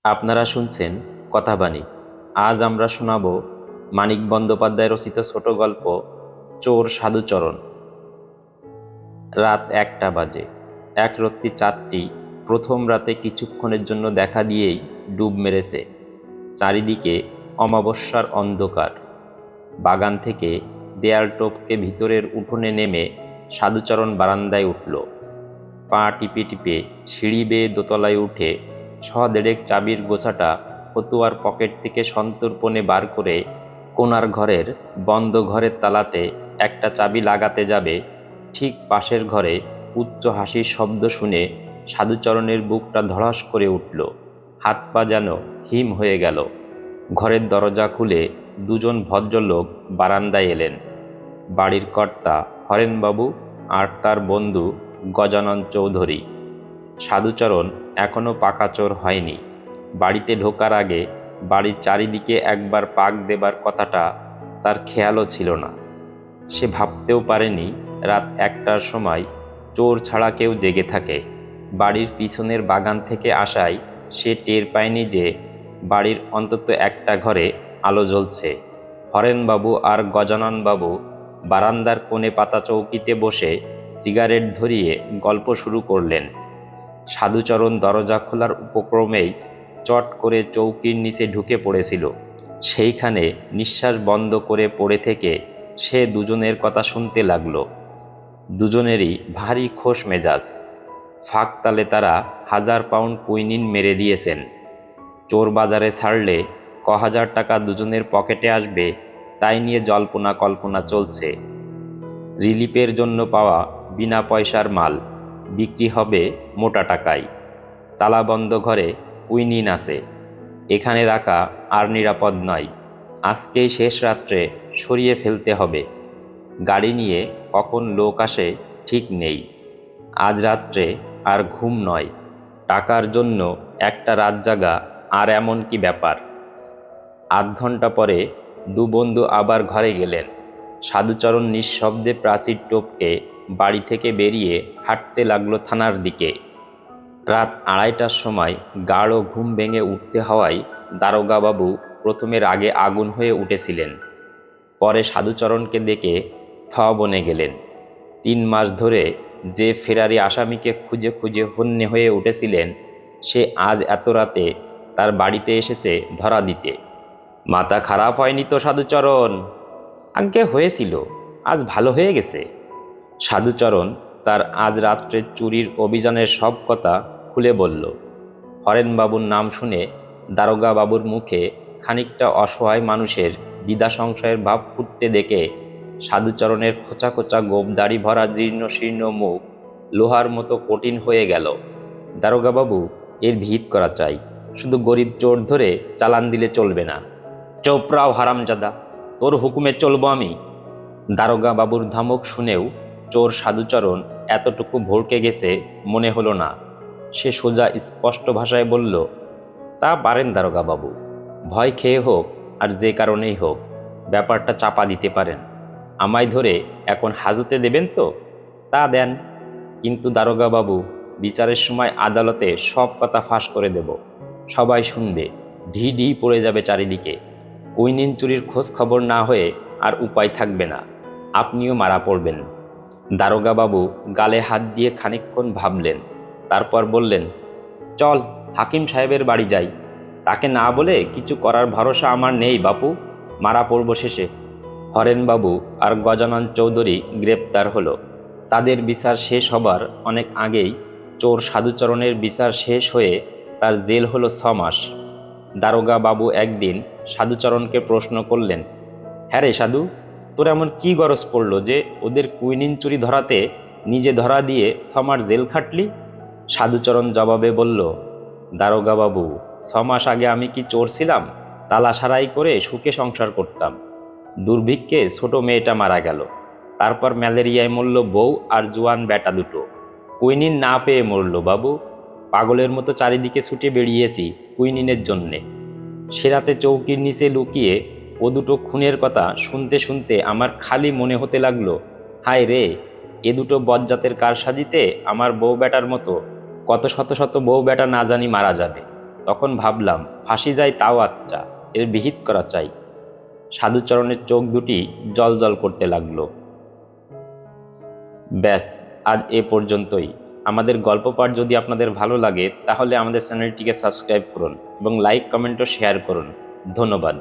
আপনারা শুনছেন কথাবাণী। আজ আমরা শোনাব মানিক বন্দ্যোপাধ্যায় রচিত ছোট গল্প চোর সাধুচরণ। রাত 1টা বাজে। একরত্তি চাঁদটি প্রথম রাতে কিছুক্ষণের জন্য দেখা দিয়েই ডুব মেরেছে। চারিদিকে অমাবস্যার অন্ধকার। বাগান থেকে দেয়াল টপকে ভিতরের উঠোনে নেমে সাধুচরণ বারান্দায় উঠল। পা টিপে টিপে সিঁড়ি বেয়ে দোতলায় উঠে দেড়েক চাবির গোছাটা ফতুয়ার পকেট থেকে সন্তর্পণে বার করে কোনার ঘরের বন্ধ ঘরের তালাতে একটা চাবি লাগাতে যাবে, ঠিক পাশের ঘরে উচ্চ হাসির শব্দ শুনে সাধুচরণের বুকটা ধড়াস করে উঠল। হাত পা যেন হিম হয়ে গেল। ঘরের দরজা খুলে দুজন ভদ্রলোক বারান্দায় এলেন। বাড়ির কর্তা হরেনবাবু আর তার বন্ধু গজানন চৌধুরী। সাধুচরণ এখনো পাকা চোর হয়নি। বাড়িতে ঢোকার আগে বাড়ির চারিদিকে একবার পাক দেবার কথাটা তার খেয়ালও ছিল না। সে ভাবতেও পারেনি রাত 1টার সময় চোর ছাড়া কেউ জেগে থাকে। বাড়ির পিছনের বাগান থেকে আসায় সে টের পায়নি যে বাড়ির অন্তত একটা ঘরে আলো জ্বলছে। হরেনবাবু আর গজাননবাবু বারান্দার কোণে পাতা চৌকিতে বসে সিগারেট ধরিয়ে গল্প শুরু করলেন। সাধুচরণ দরজা খোলার উপক্রমেই চট করে চৌকির নিচে ঢুকে পড়েছিল। সেইখানে নিঃশ্বাস বন্ধ করে পড়ে থেকে সে দুজনের কথা শুনতে লাগল। দুজনেরই ভারী খোশ মেজাজ। ফাঁক তালে তারা 1000 পাউন্ড কুইনিন মেরে দিয়েছেন। চোর বাজারে ছাড়লে ক হাজার টাকা দুজনের পকেটে আসবে, তাই নিয়ে জল্পনা কল্পনা চলছে। রিলিফের জন্য পাওয়া বিনা পয়সার মাল বিক্রি হবে মোটা টাকায়। তালাবন্ধ ঘরে কুইনিন আছে, এখানে রাখা আর নিরাপদ নয়। আজকেই শেষ রাত্রে সরিয়ে ফেলতে হবে। গাড়ি নিয়ে কখন লোক আসে ঠিক নেই। আজ রাত্রে আর ঘুম নয়। টাকার জন্য একটা রাত জাগা আর এমন কি ব্যাপার। আধ ঘন্টা পরে দু বন্ধু আবার ঘরে গেলেন। সাধুচরণ নিঃশব্দে প্রাচীর টপকে বাড়ি থেকে বেরিয়ে হাঁটতে লাগলো থানার দিকে। রাত 2:30টার সময় গাঢ় ঘুম ভেঙে উঠতে হওয়ায় দারোগাবাবু প্রথমে রাগে আগুন হয়ে উঠেছিলেন। পরে সাধুচরণকে দেখে বনে গেলেন। 3 মাস ধরে যে ফেরারি আসামিকে খুঁজে খুঁজে হন্যে হয়ে উঠেছিলেন, সে আজ এত রাতে তার বাড়িতে এসেছে ধরা দিতে। মাথা খারাপ হয়নি তো সাধুচরণ? আজ্ঞে হয়েছিল, আজ ভালো হয়ে গেছে। সাধুচরণ তার আজ রাত্রের চুরির অভিযানের সব কথা খুলে বলল। হরেনবাবুর নাম শুনে দারোগাবাবুর মুখে খানিকটা অসহায় মানুষের দ্বিধা সংশয়ের ভাব ফুটতে দেখে সাধুচরণের খোঁচা খোঁচা গোঁফদাড়ি ভরা জীর্ণ শীর্ণ মুখ লোহার মতো কঠিন হয়ে গেল। দারোগাবাবু, এর ভিত করা চাই, শুধু গরিব চোর ধরে চালান দিলে চলবে না। চোপড়াও হারামজাদা, তোর হুকুমে চলবো আমি। দারোগা বাবুর ধমক শুনেও চোর সাধুচরণ এতটুকু ভড়কে গেছে মনে হলো না। সে সোজা স্পষ্ট ভাষায় বলল, তা পারেন দারোগা বাবু। ভয় খেয়ে হোক আর যে কারণেই হোক ব্যাপারটা চাপা দিতে পারেন। আমায় ধরে এখন হাজতে দেবেন তো? তা দেন, কিন্তু দারোগা বাবু, বিচারের সময় আদালতে সব কথা ফাঁস করে দেব। সবাই শুনবে, ঢি ঢি পড়ে যাবে চারিদিকে। কুইনিন চুরির খোঁজ খবর না হয়ে আর উপায় থাকবে না, আপনিও মারা পড়বেন। দারোগাবাবু গালে হাত দিয়ে খানিকক্ষণ ভাবলেন, তারপর বললেন, চল হাকিম সাহেবের বাড়ি যাই। তাকে না বলে কিছু করার ভরসা আমার নেই বাপু, মারা পড়ব শেষে। হরেনবাবু আর গজানন চৌধুরী গ্রেপ্তার হলো। তাদের বিচার শেষ হবার অনেক আগেই চোর সাধুচরণের বিচার শেষ হয়ে তার জেল হলো 6 মাস। দারোগা বাবু একদিন সাধুচরণকে প্রশ্ন করলেন, হ্যাঁ রে সাধু, তোর এমন কি গরজ পড়ল যে ওদের কুইনিন চুরি ধরাতে নিজে ধরা দিয়ে 6 মাস জেল খাটলি? সাধুচরণ জবাবে বলল, দারোগা বাবু, 6 মাস আগে আমি কি চোর ছিলাম? তালা সারাই করে সুখে সংসার করতাম। দুর্ভিক্ষে ছোট মেয়েটা মারা গেল। তারপর ম্যালেরিয়ায় মরল বউ আর জোয়ান বেটা দুটো। কুইনিন না পেয়ে মরল বাবু। পাগলের মতো চারিদিকে ছুটে বেরিয়েছি কুইনিনের জন্যে। সে রাতে চৌকির নিচে লুকিয়ে ও দুটো খুনের কথা শুনতে শুনতে আমার খালি মনে হতে লাগলো, হায় রে, এ দুটো বজ্জাতের কারসাজিতে আমার বউ বেটার মতো কত শত শত বউ বেটা না জানি মারা যাবে। তখন ভাবলাম ফাঁসি যায় তাও আচ্ছা, এর বিহিত করা চাই। সাধুচরণের চোখ দুটি জ্বলজ্বল করতে লাগলো। ব্যাস, আজ এ পর্যন্তই। আমাদের গল্প পাঠ যদি আপনাদের ভালো লাগে তাহলে আমাদের চ্যানেলটিকে সাবস্ক্রাইব করুন এবং লাইক, কমেন্ট ও শেয়ার করুন। ধন্যবাদ।